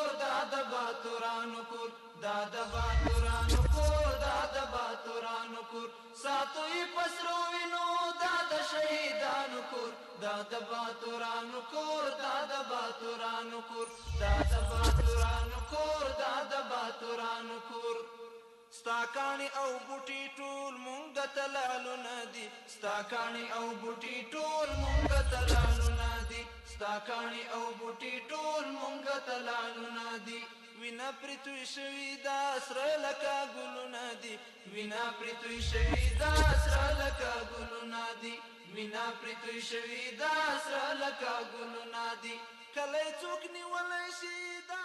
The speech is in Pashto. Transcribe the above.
کور دا د باتورانو کور دا د باتورانو کور دا د باتورانو کور ساتو یې پسرو وینو دا د شهیدانو کور دا د باتورانو کور دا د باتورانو کور دا د باتورانو کور دا د باتورانو کور ستا کاڼي او بوټي ټول مونږ ته لالونه دي ستا کاڼي او بوټي ټول مونږ ته لالونه دي ستا کاڼي او بوټي ټول مونږ ته لالونه دي وینا پرې توی شوي دا سره لکه ګلونه دي وینا پرې توی شوي دا سره لکه ګلونه دي وینا پرې توی شوي دا سره لکه ګلونه دي کله څوک نیولی شي دا